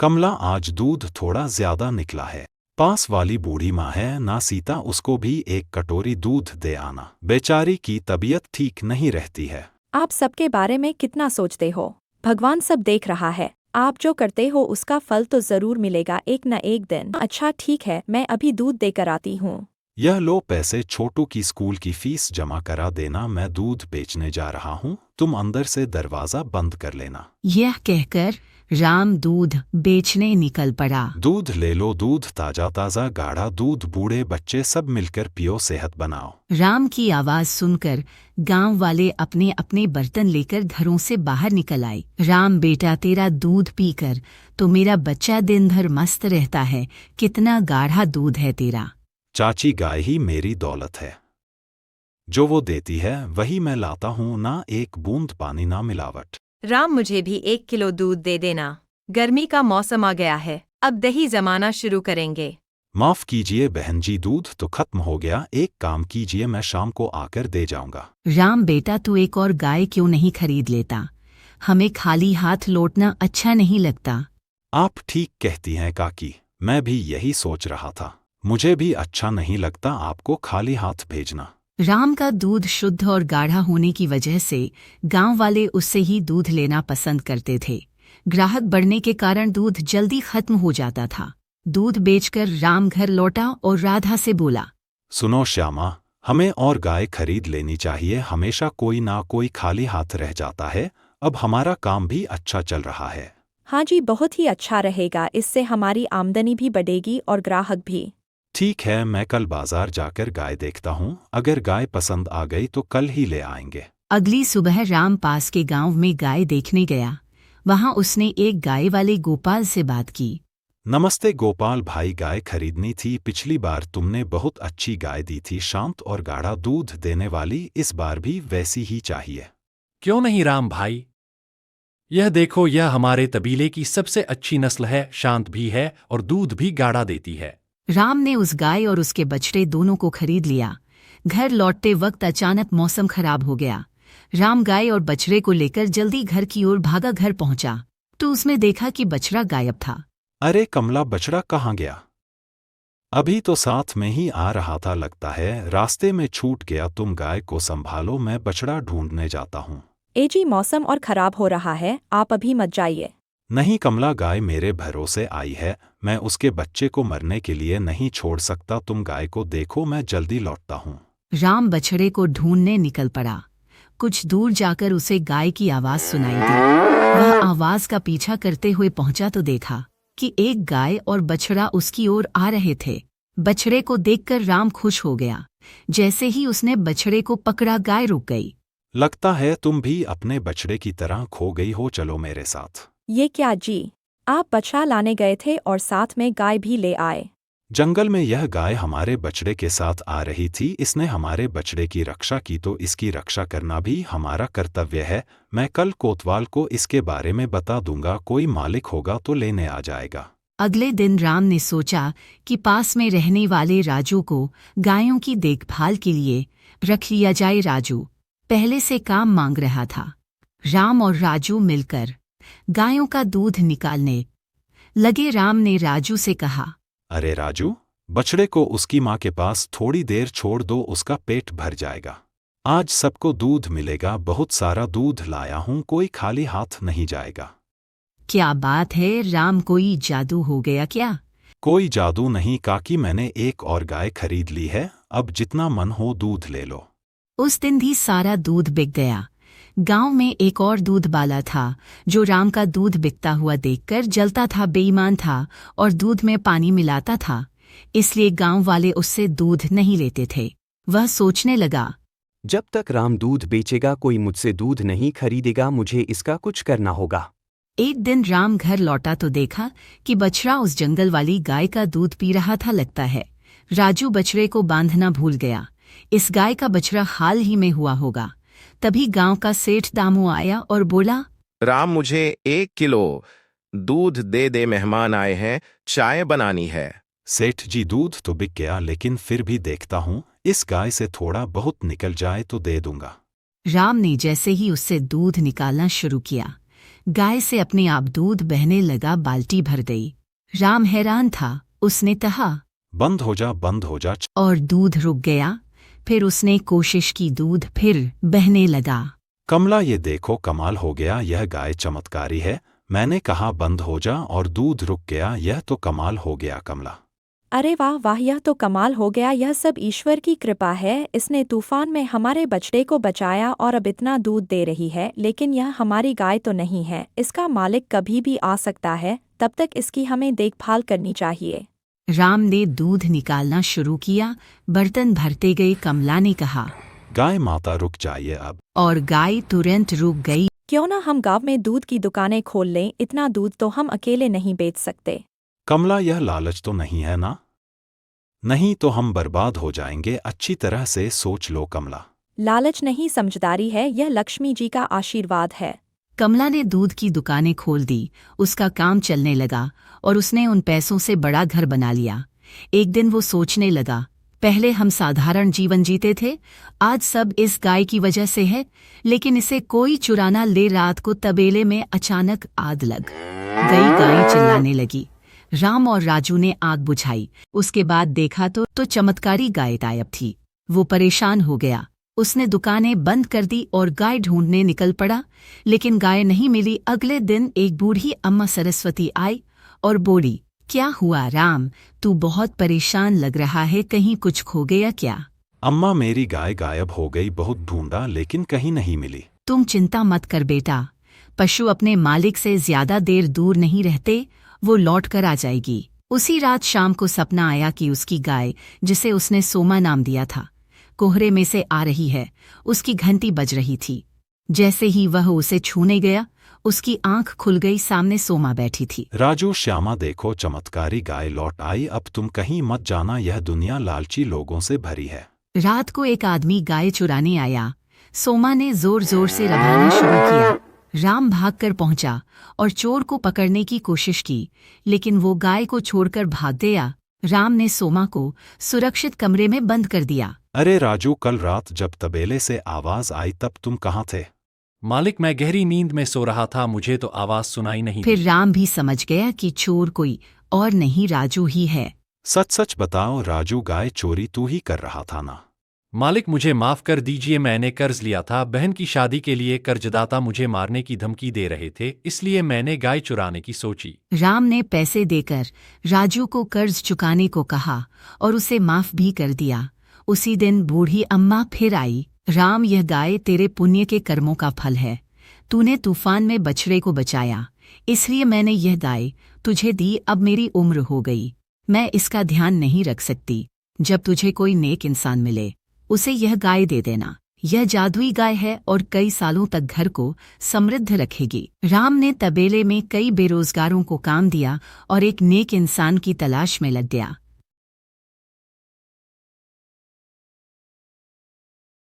कमला आज दूध थोड़ा ज्यादा निकला है। पास वाली बूढ़ी माँ है ना सीता, उसको भी एक कटोरी दूध दे आना। बेचारी की तबीयत ठीक नहीं रहती है। आप सबके बारे में कितना सोचते हो? भगवान सब देख रहा है। आप जो करते हो उसका फल तो जरूर मिलेगा एक न एक दिन। अच्छा ठीक है, मैं अभी दूध देकर आती हूँ। यह लो पैसे, छोटू की स्कूल की फीस जमा करा देना, मैं दूध बेचने जा रहा हूँ, तुम अंदर से दरवाजा बंद कर लेना। यह कहकर राम दूध बेचने निकल पड़ा। दूध ले लो, दूध ताजा ताजा गाढ़ा दूध, बूढ़े बच्चे सब मिलकर पियो, सेहत बनाओ। राम की आवाज सुनकर गांव वाले अपने अपने बर्तन लेकर घरों से बाहर निकल आए। राम बेटा, तेरा दूध पीकर तो मेरा बच्चा दिन भर मस्त रहता है। कितना गाढ़ा दूध है तेरा। चाची, गाय ही मेरी दौलत है, जो वो देती है वही मैं लाता हूँ, ना एक बूंद पानी ना मिलावट। राम, मुझे भी 1 किलो दूध दे देना। गर्मी का मौसम आ गया है, अब दही जमाना शुरू करेंगे। माफ कीजिए बहन जी, दूध तो खत्म हो गया, एक काम कीजिए मैं शाम को आकर दे जाऊंगा। राम बेटा, तू एक और गाय क्यों नहीं खरीद लेता? हमें खाली हाथ लौटना अच्छा नहीं लगता। आप ठीक कहती हैं काकी, मैं भी यही सोच रहा था, मुझे भी अच्छा नहीं लगता आपको खाली हाथ भेजना। राम का दूध शुद्ध और गाढ़ा होने की वजह से गांव वाले उससे ही दूध लेना पसंद करते थे। ग्राहक बढ़ने के कारण दूध जल्दी खत्म हो जाता था। दूध बेचकर राम घर लौटा और राधा से बोला, सुनो श्यामा, हमें और गाय खरीद लेनी चाहिए, हमेशा कोई ना कोई खाली हाथ रह जाता है, अब हमारा काम भी अच्छा चल रहा है। हाँ जी, बहुत ही अच्छा रहेगा, इससे हमारी आमदनी भी बढ़ेगी और ग्राहक भी। ठीक है, मैं कल बाजार जाकर गाय देखता हूँ, अगर गाय पसंद आ गई तो कल ही ले आएंगे। अगली सुबह राम पास के गांव में गाय देखने गया। वहां उसने एक गाय वाले गोपाल से बात की। नमस्ते गोपाल भाई, गाय खरीदनी थी, पिछली बार तुमने बहुत अच्छी गाय दी थी, शांत और गाढ़ा दूध देने वाली, इस बार भी वैसी ही चाहिए। क्यों नहीं राम भाई, यह देखो, यह हमारे तबीले की सबसे अच्छी नस्ल है, शांत भी है और दूध भी गाढ़ा देती है। राम ने उस गाय और उसके बछड़े दोनों को खरीद लिया। घर लौटते वक्त अचानक मौसम खराब हो गया। राम गाय और बछड़े को लेकर जल्दी घर की ओर भागा। घर पहुंचा तो उसने देखा कि बछड़ा गायब था। अरे कमला, बछड़ा कहाँ गया? अभी तो साथ में ही आ रहा था, लगता है रास्ते में छूट गया। तुम गाय को संभालो, मैं बछड़ा ढूंढने जाता हूँ। ए जी, मौसम और खराब हो रहा है, आप अभी मत जाइए। नहीं कमला, गाय मेरे भरोसे आई है, मैं उसके बच्चे को मरने के लिए नहीं छोड़ सकता, तुम गाय को देखो, मैं जल्दी लौटता हूँ। राम बछड़े को ढूंढने निकल पड़ा। कुछ दूर जाकर उसे गाय की आवाज सुनाई दी। वह आवाज का पीछा करते हुए पहुंचा तो देखा कि एक गाय और बछड़ा उसकी ओर आ रहे थे। बछड़े को देखकर राम खुश हो गया। जैसे ही उसने बछड़े को पकड़ा, गाय रुक गई। लगता है तुम भी अपने बछड़े की तरह खो गई हो, चलो मेरे साथ। ये क्या जी, आप बछड़ा लाने गए थे और साथ में गाय भी ले आए? जंगल में यह गाय हमारे बछड़े के साथ आ रही थी, इसने हमारे बछड़े की रक्षा की तो इसकी रक्षा करना भी हमारा कर्तव्य है। मैं कल कोतवाल को इसके बारे में बता दूंगा, कोई मालिक होगा तो लेने आ जाएगा। अगले दिन राम ने सोचा कि पास में रहने वाले राजू को गायों की देखभाल के लिए रख लिया जाए। राजू पहले से काम मांग रहा था। राम और राजू मिलकर गायों का दूध निकालने लगे। राम ने राजू से कहा, अरे राजू, बछड़े को उसकी माँ के पास थोड़ी देर छोड़ दो, उसका पेट भर जाएगा। आज सबको दूध मिलेगा, बहुत सारा दूध लाया हूँ, कोई खाली हाथ नहीं जाएगा। क्या बात है राम, कोई जादू हो गया क्या? कोई जादू नहीं काकी, मैंने एक और गाय खरीद ली है, अब जितना मन हो दूध ले लो। उस दिन भी सारा दूध बिक गया। गांव में एक और दूध वाला था जो राम का दूध बिकता हुआ देखकर जलता था, बेईमान था और दूध में पानी मिलाता था, इसलिए गांव वाले उससे दूध नहीं लेते थे। वह सोचने लगा, जब तक राम दूध बेचेगा कोई मुझसे दूध नहीं खरीदेगा, मुझे इसका कुछ करना होगा। एक दिन राम घर लौटा तो देखा कि बछड़ा उस जंगल वाली गाय का दूध पी रहा था। लगता है राजू बछड़े को बांधना भूल गया। इस गाय का बछड़ा हाल ही में हुआ होगा। तभी गांव का सेठ दामू आया और बोला, राम, मुझे 1 किलो दूध दे दे, मेहमान आए हैं, चाय बनानी है। सेठ जी, दूध तो बिक गया, लेकिन फिर भी देखता हूँ, इस गाय से थोड़ा बहुत निकल जाए तो दे दूंगा। राम ने जैसे ही उससे दूध निकालना शुरू किया, गाय से अपने आप दूध बहने लगा, बाल्टी भर गई। राम हैरान था। उसने कहा, बंद हो जा। और दूध रुक गया। फिर उसने कोशिश की, दूध फिर बहने लगा। कमला ये देखो, कमाल हो गया, यह गाय चमत्कारी है। मैंने कहा बंद हो जा और दूध रुक गया, यह तो कमाल हो गया कमला। अरे वाह वाह, यह तो कमाल हो गया, यह सब ईश्वर की कृपा है। इसने तूफान में हमारे बछड़े को बचाया और अब इतना दूध दे रही है। लेकिन यह हमारी गाय तो नहीं है, इसका मालिक कभी भी आ सकता है, तब तक इसकी हमें देखभाल करनी चाहिए। राम ने दूध निकालना शुरू किया, बर्तन भरते गए। कमला ने कहा, गाय माता रुक जाइए अब। और गाय तुरंत रुक गई। क्यों ना हम गांव में दूध की दुकानें खोल लें, इतना दूध तो हम अकेले नहीं बेच सकते। कमला यह लालच तो नहीं है ना? नहीं तो हम बर्बाद हो जाएंगे। अच्छी तरह से सोच लो कमला। लालच नहीं, समझदारी है, यह लक्ष्मी जी का आशीर्वाद है। कमला ने दूध की दुकानें खोल दी। उसका काम चलने लगा और उसने उन पैसों से बड़ा घर बना लिया। एक दिन वो सोचने लगा, पहले हम साधारण जीवन जीते थे, आज सब इस गाय की वजह से है। लेकिन इसे कोई चुराना ले। रात को तबेले में अचानक आग लग गई। गाय चिल्लाने लगी। राम और राजू ने आग बुझाई। उसके बाद देखा तो चमत्कारी गाय गायब थी। वो परेशान हो गया। उसने दुकानें बंद कर दी और गाय ढूंढने निकल पड़ा, लेकिन गाय नहीं मिली। अगले दिन एक बूढ़ी अम्मा सरस्वती आई और बोली, क्या हुआ राम, तू बहुत परेशान लग रहा है, कहीं कुछ खो गया क्या? अम्मा मेरी गाय गायब हो गई, बहुत ढूंढा लेकिन कहीं नहीं मिली। तुम चिंता मत कर बेटा, पशु अपने मालिक से ज्यादा देर दूर नहीं रहते, वो लौट कर आ जाएगी। उसी रात शाम को सपना आया कि उसकी गाय, जिसे उसने सोमा नाम दिया था, कोहरे में से आ रही है। उसकी घंटी बज रही थी। जैसे ही वह उसे छूने गया, उसकी आंख खुल गई। सामने सोमा बैठी थी। राजू श्यामा देखो, चमत्कारी गाय लौट आई, अब तुम कहीं मत जाना, यह दुनिया लालची लोगों से भरी है। रात को एक आदमी गाय चुराने आया। सोमा ने जोर जोर से रभाना शुरू किया। राम भागकर पहुंचा और चोर को पकड़ने की कोशिश की, लेकिन वो गाय को छोड़कर भाग गया। राम ने सोमा को सुरक्षित कमरे में बंद कर दिया। अरे राजू, कल रात जब तबेले से आवाज आई तब तुम कहाँ थे? मालिक, मैं गहरी नींद में सो रहा था, मुझे तो आवाज सुनाई नहीं फिर दी। राम भी समझ गया कि चोर कोई और नहीं, राजू ही है। सच सच बताओ राजू, गाय चोरी तू ही कर रहा था ना? मालिक, मुझे माफ कर दीजिए, मैंने कर्ज लिया था। बहन की शादी के लिए कर्जदाता मुझे मारने की धमकी दे रहे थे, इसलिए मैंने गाय चुराने की सोची। राम ने पैसे देकर राजू को कर्ज चुकाने को कहा और उसे माफ भी कर दिया। उसी दिन बूढ़ी अम्मा फिर आई। राम, यह गाय तेरे पुण्य के कर्मों का फल है। तूने तूफान में बछड़े को बचाया, इसलिए मैंने यह गाय तुझे दी। अब मेरी उम्र हो गई, मैं इसका ध्यान नहीं रख सकती। जब तुझे कोई नेक इंसान मिले, उसे यह गाय दे देना। यह जादुई गाय है और कई सालों तक घर को समृद्ध रखेगी। राम ने तबेले में कई बेरोजगारों को काम दिया और एक नेक इंसान की तलाश में लग गया।